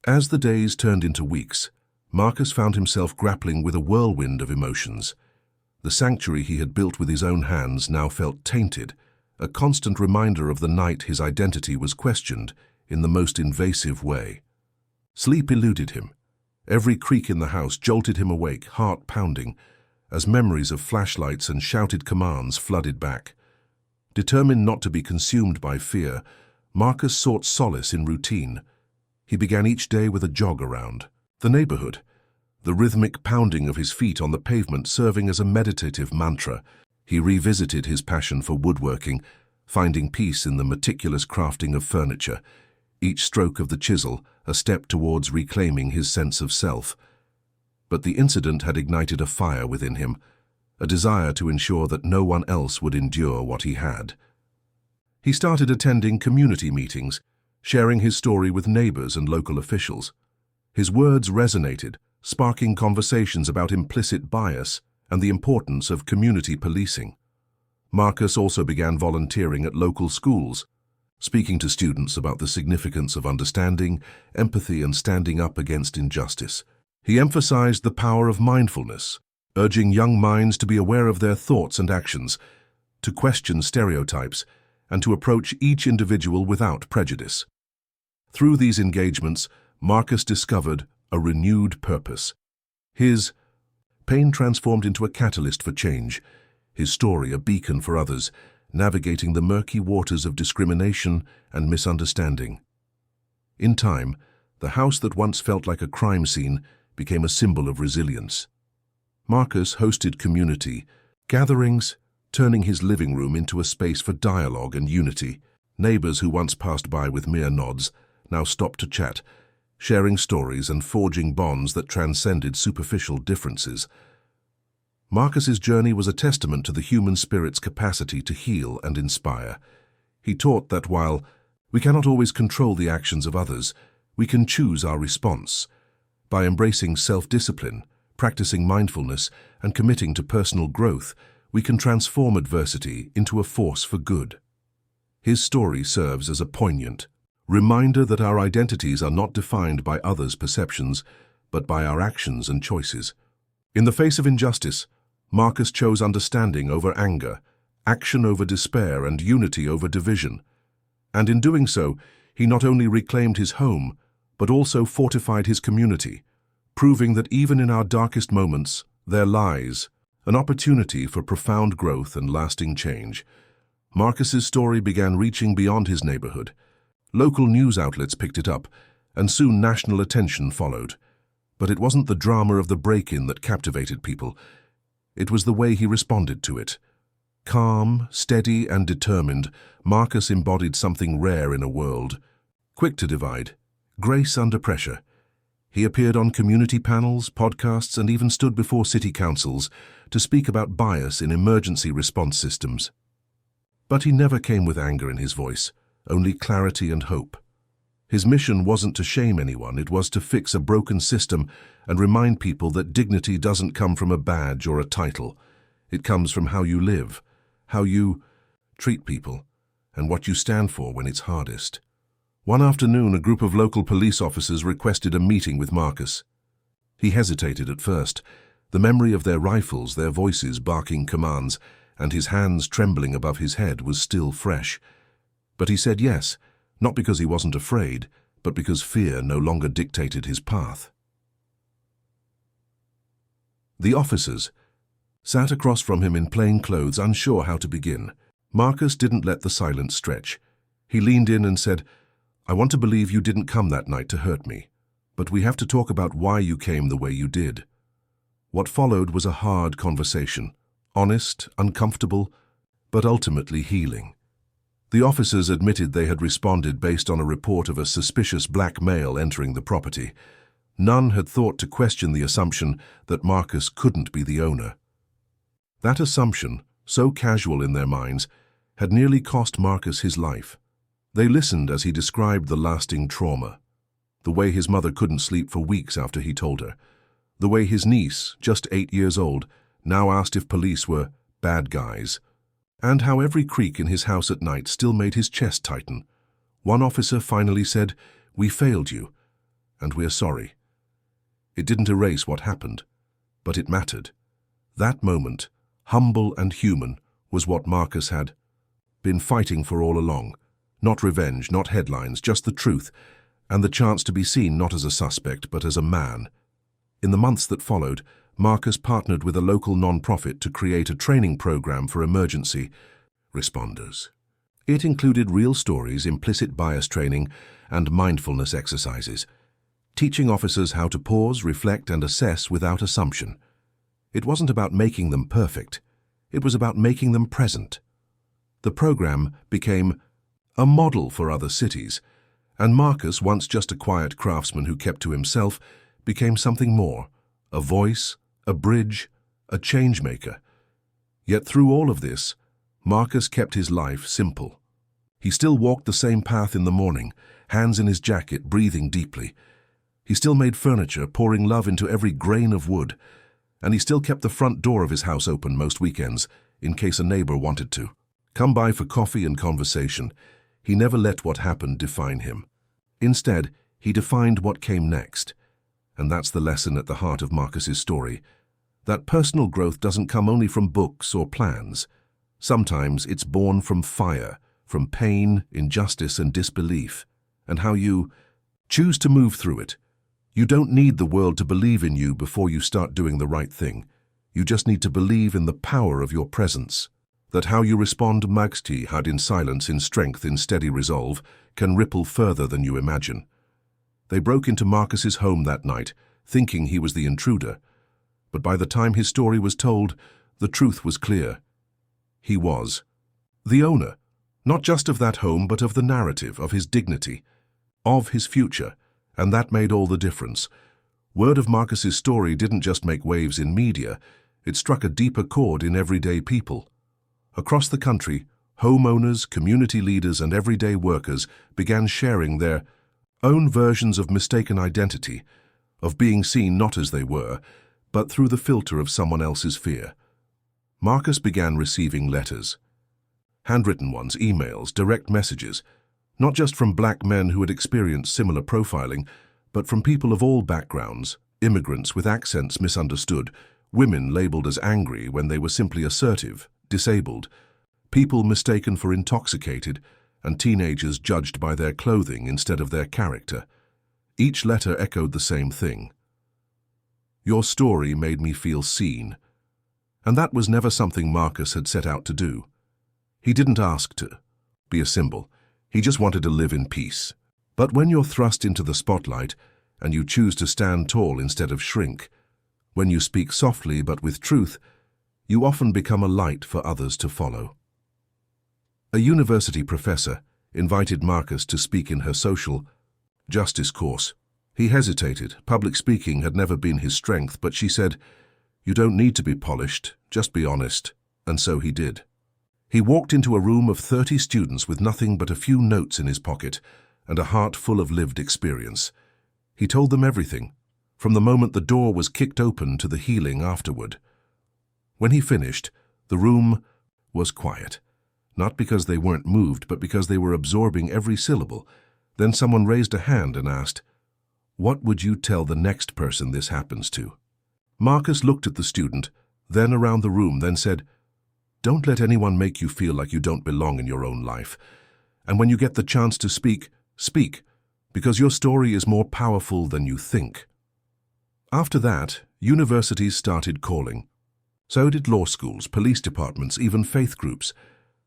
As the days turned into weeks, Marcus found himself grappling with a whirlwind of emotions. The sanctuary he had built with his own hands now felt tainted, a constant reminder of the night his identity was questioned in the most invasive way. Sleep eluded him. Every creak in the house jolted him awake, heart pounding, as memories of flashlights and shouted commands flooded back. Determined not to be consumed by fear, Marcus sought solace in routine. He began each day with a jog around the neighborhood, the rhythmic pounding of his feet on the pavement serving as a meditative mantra. He revisited his passion for woodworking, finding peace in the meticulous crafting of furniture, each stroke of the chisel a step towards reclaiming his sense of self. But the incident had ignited a fire within him, a desire to ensure that no one else would endure what he had. He started attending community meetings, sharing his story with neighbors and local officials. His words resonated, sparking conversations about implicit bias and the importance of community policing. Marcus also began volunteering at local schools, speaking to students about the significance of understanding, empathy, and standing up against injustice. He emphasized the power of mindfulness, urging young minds to be aware of their thoughts and actions, to question stereotypes, and to approach each individual without prejudice. Through these engagements, Marcus discovered a renewed purpose. His pain transformed into a catalyst for change, his story a beacon for others, navigating the murky waters of discrimination and misunderstanding. In time, the house that once felt like a crime scene became a symbol of resilience. Marcus hosted community gatherings, turning his living room into a space for dialogue and unity. Neighbors who once passed by with mere nods now stopped to chat, sharing stories and forging bonds that transcended superficial differences. Marcus's journey was a testament to the human spirit's capacity to heal and inspire. He taught that while we cannot always control the actions of others, we can choose our response. By embracing self-discipline, practicing mindfulness, and committing to personal growth, we can transform adversity into a force for good. His story serves as a poignant reminder that our identities are not defined by others' perceptions, but by our actions and choices. In the face of injustice, Marcus chose understanding over anger, action over despair, and unity over division. And in doing so, he not only reclaimed his home, but also fortified his community, proving that even in our darkest moments, there lies an opportunity for profound growth and lasting change. Marcus's story began reaching beyond his neighborhood. Local news outlets picked it up, and soon national attention followed. But it wasn't the drama of the break-in that captivated people. It was the way he responded to it. Calm, steady, and determined, Marcus embodied something rare in a world. Quick to divide, grace under pressure. He appeared on community panels, podcasts, and even stood before city councils to speak about bias in emergency response systems. But he never came with anger in his voice, only clarity and hope. His mission wasn't to shame anyone, it was to fix a broken system and remind people that dignity doesn't come from a badge or a title. It comes from how you live, how you treat people, and what you stand for when it's hardest. One afternoon, a group of local police officers requested a meeting with Marcus. He hesitated at first, the memory of their rifles, their voices barking commands, and his hands trembling above his head was still fresh. But he said yes, not because he wasn't afraid, but because fear no longer dictated his path. The officers sat across from him in plain clothes, unsure how to begin. Marcus didn't let the silence stretch. He leaned in and said, "I want to believe you didn't come that night to hurt me, but we have to talk about why you came the way you did." What followed was a hard conversation, honest, uncomfortable, but ultimately healing. The officers admitted they had responded based on a report of a suspicious black male entering the property. None had thought to question the assumption that Marcus couldn't be the owner. That assumption, so casual in their minds, had nearly cost Marcus his life. They listened as he described the lasting trauma, the way his mother couldn't sleep for weeks after he told her, the way his niece, just 8 years old, now asked if police were bad guys, and how every creak in his house at night still made his chest tighten. One officer finally said, "We failed you," and we're sorry." It didn't erase what happened, but it mattered. That moment, humble and human, was what Marcus had been fighting for all along. Not revenge, not headlines, just the truth, and the chance to be seen not as a suspect, but as a man. In the months that followed, Marcus partnered with a local non-profit to create a training program for emergency responders. It included real stories, implicit bias training, and mindfulness exercises, teaching officers how to pause, reflect, and assess without assumption. It wasn't about making them perfect. It was about making them present. The program became a model for other cities, and Marcus, once just a quiet craftsman who kept to himself, became something more, a voice, a bridge, a change-maker. Yet through all of this, Marcus kept his life simple. He still walked the same path in the morning, hands in his jacket, breathing deeply. He still made furniture, pouring love into every grain of wood, and he still kept the front door of his house open most weekends, in case a neighbor wanted to come by for coffee and conversation. He never let what happened define him. Instead, he defined what came next. And that's the lesson at the heart of Marcus's story, that personal growth doesn't come only from books or plans. Sometimes it's born from fire, from pain, injustice, and disbelief, and how you choose to move through it. You don't need the world to believe in you before you start doing the right thing. You just need to believe in the power of your presence. That how you respond magsti had in silence, in strength, in steady resolve, can ripple further than you imagine. They broke into Marcus's home that night, thinking he was the intruder. But by the time his story was told, the truth was clear. He was the owner, not just of that home, but of the narrative, of his dignity, of his future. And that made all the difference. Word of Marcus's story didn't just make waves in media, it struck a deeper chord in everyday people. Across the country, homeowners, community leaders, and everyday workers began sharing their own versions of mistaken identity, of being seen not as they were, but through the filter of someone else's fear. Marcus began receiving letters. Handwritten ones, emails, direct messages, not just from black men who had experienced similar profiling, but from people of all backgrounds, immigrants with accents misunderstood, women labeled as angry when they were simply assertive, disabled, people mistaken for intoxicated, and teenagers judged by their clothing instead of their character. Each letter echoed the same thing. "Your story made me feel seen." And that was never something Marcus had set out to do. He didn't ask to be a symbol. He just wanted to live in peace. But when you're thrust into the spotlight and you choose to stand tall instead of shrink, when you speak softly but with truth, you often become a light for others to follow. A university professor invited Marcus to speak in her social justice course. He hesitated. Public speaking had never been his strength, but she said, "You don't need to be polished, just be honest." And so he did. He walked into a room of 30 students with nothing but a few notes in his pocket and a heart full of lived experience. He told them everything, from the moment the door was kicked open to the healing afterward. When he finished, the room was quiet, not because they weren't moved, but because they were absorbing every syllable. Then someone raised a hand and asked, "What would you tell the next person this happens to?" Marcus looked at the student, then around the room, then said, "Don't let anyone make you feel like you don't belong in your own life. And when you get the chance to speak, speak, because your story is more powerful than you think." After that, universities started calling. So did law schools, police departments, even faith groups.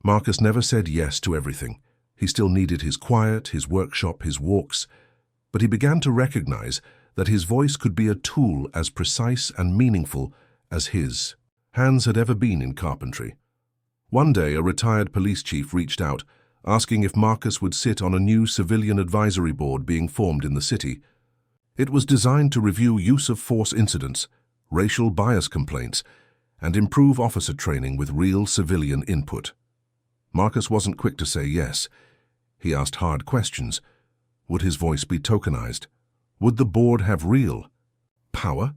Marcus never said yes to everything. He still needed his quiet, his workshop, his walks. But he began to recognize that his voice could be a tool as precise and meaningful as his hands had ever been in carpentry. One day, a retired police chief reached out, asking if Marcus would sit on a new civilian advisory board being formed in the city. It was designed to review use of force incidents, racial bias complaints, and improve officer training with real civilian input. Marcus wasn't quick to say yes. He asked hard questions. Would his voice be tokenized? Would the board have real power?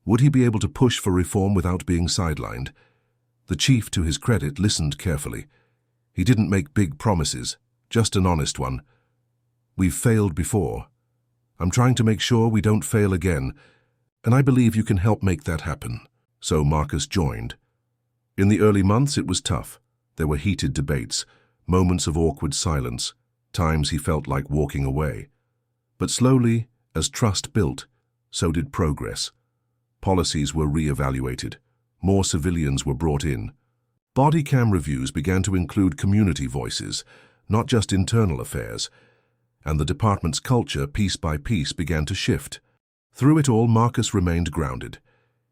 Would he be able to push for reform without being sidelined? The chief, to his credit, listened carefully. He didn't make big promises, just an honest one. "We've failed before. I'm trying to make sure we don't fail again, and I believe you can help make that happen." So Marcus joined. In the early months it was tough. There were heated debates, moments of awkward silence, times he felt like walking away. But slowly, as trust built, so did progress. Policies were re-evaluated. More civilians were brought in. Body cam reviews began to include community voices, not just internal affairs, and the department's culture, piece by piece, began to shift. Through it all, Marcus remained grounded.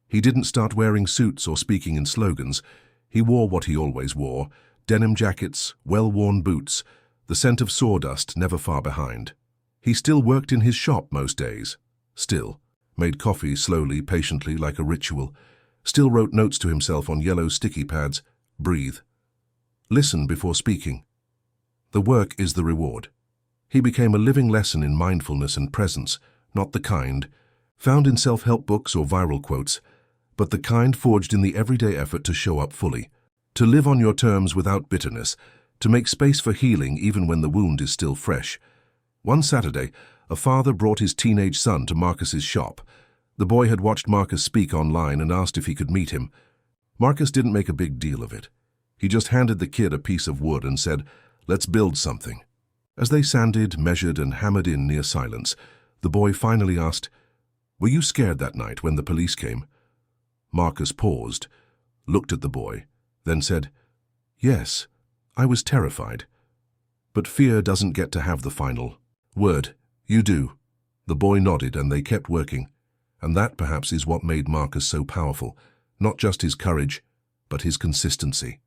He didn't start wearing suits or speaking in slogans. He wore what he always wore: denim jackets, well-worn boots, the scent of sawdust never far behind. He still worked in his shop most days. Still made coffee slowly, patiently, like a ritual. Still wrote notes to himself on yellow sticky pads. Breathe. Listen before speaking. The work is the reward. He became a living lesson in mindfulness and presence, not the kind found in self-help books or viral quotes, but the kind forged in the everyday effort to show up fully, to live on your terms without bitterness, to make space for healing even when the wound is still fresh. One Saturday, a father brought his teenage son to Marcus's shop. The boy had watched Marcus speak online and asked if he could meet him. Marcus didn't make a big deal of it. He just handed the kid a piece of wood and said, "Let's build something." As they sanded, measured, and hammered in near silence, the boy finally asked, "Were you scared that night when the police came?" Marcus paused, looked at the boy, then said, "Yes, I was terrified. But fear doesn't get to have the final word. You do." The boy nodded and they kept working. And that perhaps is what made Marcus so powerful, not just his courage, but his consistency.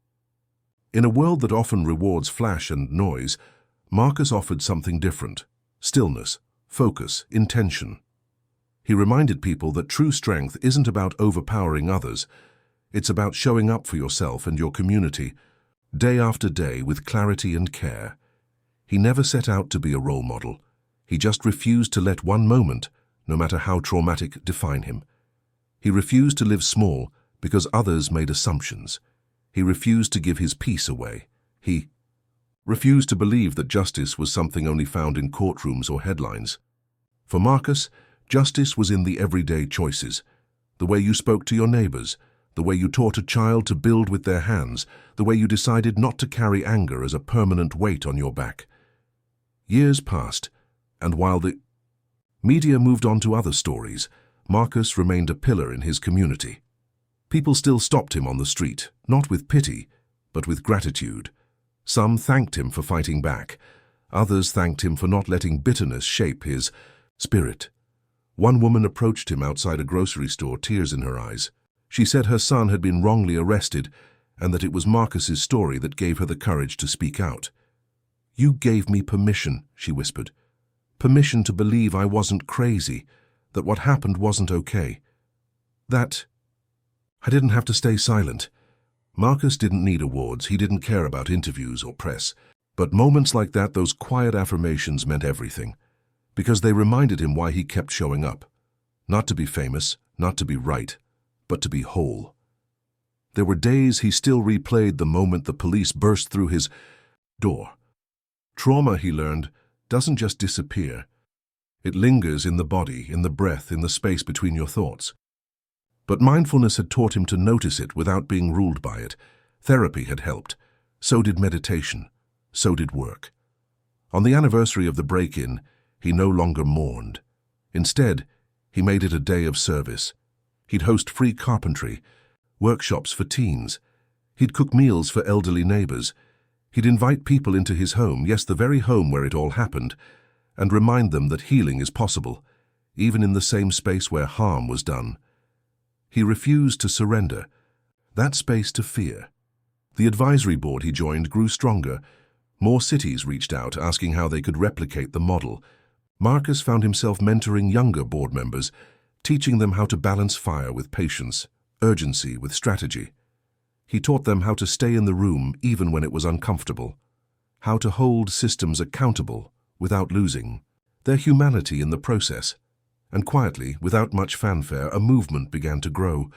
In a world that often rewards flash and noise, Marcus offered something different: stillness, focus, intention. He reminded people that true strength isn't about overpowering others. It's about showing up for yourself and your community, day after day, with clarity and care. He never set out to be a role model. He just refused to let one moment, no matter how traumatic, define him. He refused to live small because others made assumptions. He refused to give his peace away. He refused to believe that justice was something only found in courtrooms or headlines. For Marcus, justice was in the everyday choices: the way you spoke to your neighbors, the way you taught a child to build with their hands, the way you decided not to carry anger as a permanent weight on your back. Years passed, and while the media moved on to other stories, Marcus remained a pillar in his community. People still stopped him on the street, not with pity, but with gratitude. Some thanked him for fighting back. Others thanked him for not letting bitterness shape his spirit. One woman approached him outside a grocery store, tears in her eyes. She said her son had been wrongly arrested and that it was Marcus's story that gave her the courage to speak out. "You gave me permission," she whispered. "Permission to believe I wasn't crazy, that what happened wasn't okay. That I didn't have to stay silent." Marcus didn't need awards. He didn't care about interviews or press. But moments like that, those quiet affirmations, meant everything, because they reminded him why he kept showing up. Not to be famous, not to be right, but to be whole. There were days he still replayed the moment the police burst through his door. Trauma, he learned, doesn't just disappear. It lingers in the body, in the breath, in the space between your thoughts. But mindfulness had taught him to notice it without being ruled by it. Therapy had helped. So did meditation. So did work. On the anniversary of the break-in, he no longer mourned. Instead, he made it a day of service. He'd host free carpentry, workshops for teens. He'd cook meals for elderly neighbors. He'd invite people into his home, yes, the very home where it all happened, and remind them that healing is possible, even in the same space where harm was done. He refused to surrender that space to fear. The advisory board he joined grew stronger. More cities reached out, asking how they could replicate the model. Marcus found himself mentoring younger board members, teaching them how to balance fire with patience, urgency with strategy. He taught them how to stay in the room even when it was uncomfortable, how to hold systems accountable without losing their humanity in the process. And quietly, without much fanfare, a movement began to grow,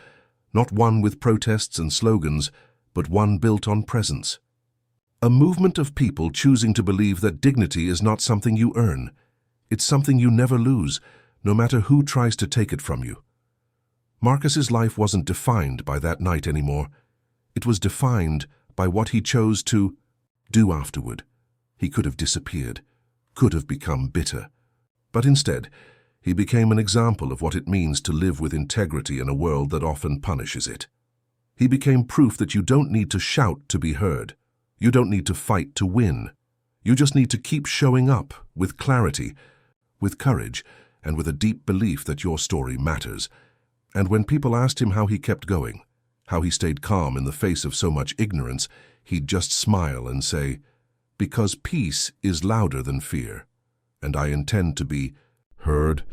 not one with protests and slogans, but one built on presence. A movement of people choosing to believe that dignity is not something you earn. It's something you never lose, no matter who tries to take it from you. Marcus's life wasn't defined by that night anymore. It was defined by what he chose to do afterward. He could have disappeared, could have become bitter. But instead, he became an example of what it means to live with integrity in a world that often punishes it. He became proof that you don't need to shout to be heard. You don't need to fight to win. You just need to keep showing up with clarity, with courage, and with a deep belief that your story matters. And when people asked him how he kept going, how he stayed calm in the face of so much ignorance, he'd just smile and say, "Because peace is louder than fear, and I intend to be heard